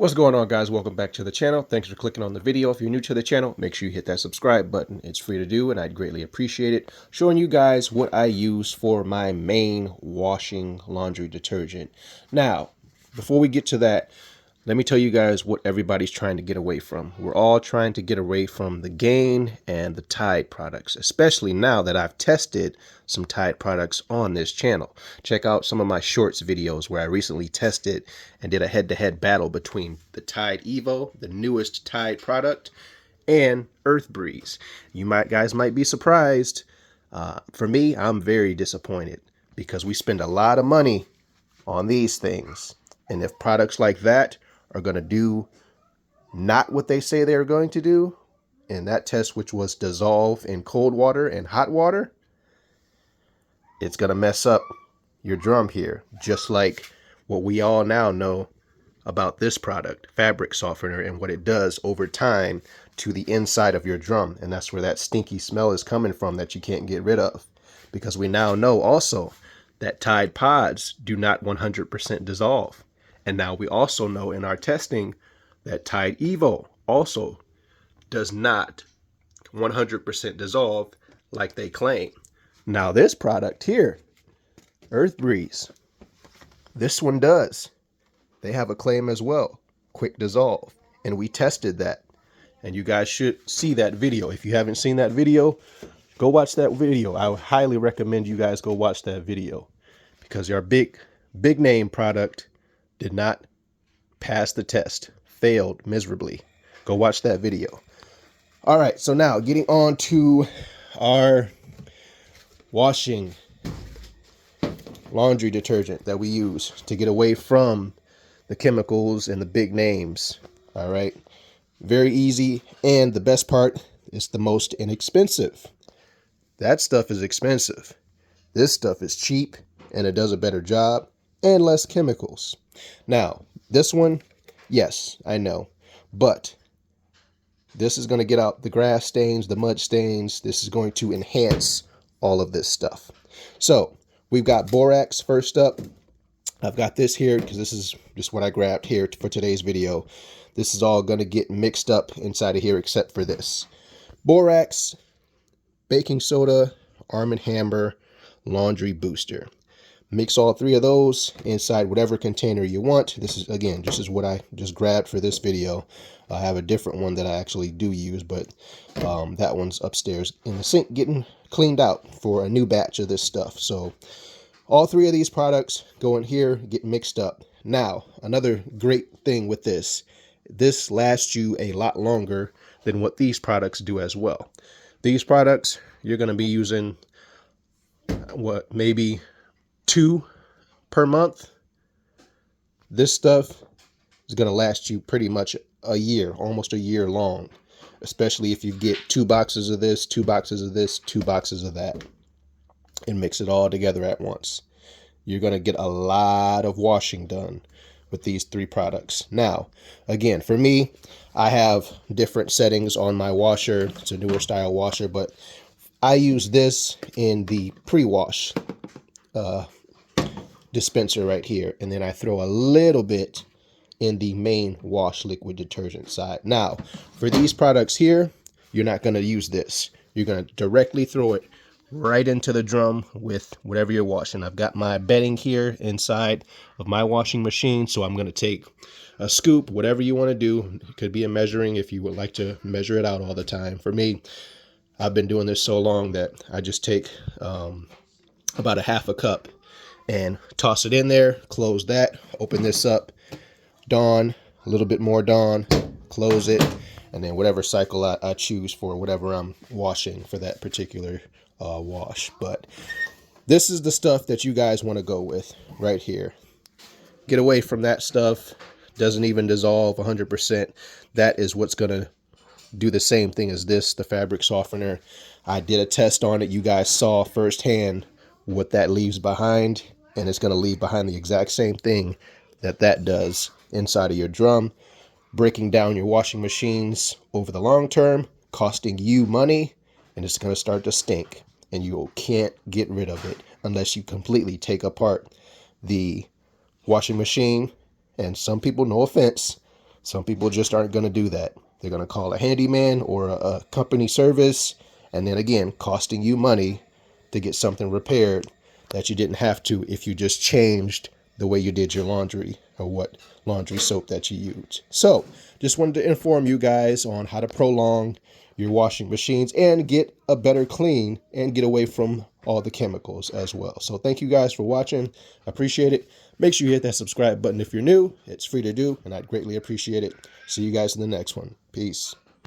What's going on, guys? Welcome back to the channel. Thanks for clicking on the video. If you're new to the channel, make sure you hit that subscribe button. It's free to do and I'd greatly appreciate it. Showing you guys what I use for my main washing laundry detergent. Now, before we get to that, let me tell you guys what everybody's trying to get away from. We're all trying to get away from the Gain and the Tide products, especially now that I've tested some Tide products on this channel. Check out some of my shorts videos where I recently tested and did a head-to-head battle between the Tide Evo, the newest Tide product, and Earth Breeze. You guys might be surprised. For me, I'm very disappointed because we spend a lot of money on these things. And if products like that are going to do not what they say they're going to do in that test, which was dissolve in cold water and hot water, it's going to mess up your drum here, just like what we all now know about this product, fabric softener, and what it does over time to the inside of your drum. And that's where that stinky smell is coming from that you can't get rid of, because we now know also that Tide Pods do not 100% dissolve. And now we also know in our testing that Tide Evo also does not 100% dissolve like they claim. Now this product here, Earth Breeze, this one does. They have a claim as well, quick dissolve. And we tested that. And you guys should see that video. If you haven't seen that video, go watch that video. I would highly recommend you guys go watch that video, because your big name product did not pass the test, failed miserably. Go watch that video. All right, so now getting on to our washing laundry detergent that we use to get away from the chemicals and the big names. All right, very easy, and the best part is the most inexpensive. That stuff is expensive. This stuff is cheap and it does a better job and less chemicals. Now, this one, yes, I know, but this is going to get out the grass stains, the mud stains. This is going to enhance all of this stuff. So we've got borax first up. I've got this here because this is just what I grabbed here for today's video. This is all going to get mixed up inside of here except for this. Borax, baking soda, Arm & Hammer, laundry booster. Mix all three of those inside whatever container you want. This is, again, this is what I just grabbed for this video. I have a different one that I actually do use, but that one's upstairs in the sink getting cleaned out for a new batch of this stuff. So all three of these products go in here, get mixed up. Now, another great thing with this lasts you a lot longer than what these products do as well. These products, you're going to be using, what, maybe 2 per month. This stuff is going to last you pretty much a year, almost a year long, especially if you get 2 boxes of this, 2 boxes of this, 2 boxes of that, and mix it all together at once. You're going to get a lot of washing done with these 3 products. Now, again, for me, I have different settings on my washer. It's a newer style washer, but I use this in the pre-wash dispenser right here, and then I throw a little bit in the main wash liquid detergent side. Now, for these products here, you're not going to use this. You're going to directly throw it right into the drum with whatever you're washing. I've got my bedding here inside of my washing machine, so I'm going to take a scoop, whatever you want to do. It could be a measuring if you would like to measure it out all the time. For me, I've been doing this so long that I just take about a half a cup and toss it in there, close that, open this up, Dawn, a little bit more Dawn, close it, and then whatever cycle I choose for whatever I'm washing for that particular wash. But this is the stuff that you guys want to go with right here. Get away from that stuff. Doesn't even dissolve 100%. That is what's going to do the same thing as this, the fabric softener. I did a test on it. You guys saw firsthand what that leaves behind, and it's going to leave behind the exact same thing that does inside of your drum, breaking down your washing machines over the long term, costing you money, and it's going to start to stink, and you can't get rid of it unless you completely take apart the washing machine. And some people, no offense, Some people just aren't going to do that. They're going to call a handyman or a company service, and then again, costing you money to get something repaired that you didn't have to if you just changed the way you did your laundry or what laundry soap that you use. So just wanted to inform you guys on how to prolong your washing machines and get a better clean and get away from all the chemicals as well. So thank you guys for watching. I appreciate it. Make sure you hit that subscribe button if you're new. It's free to do, and I'd greatly appreciate it. See you guys in the next one. Peace.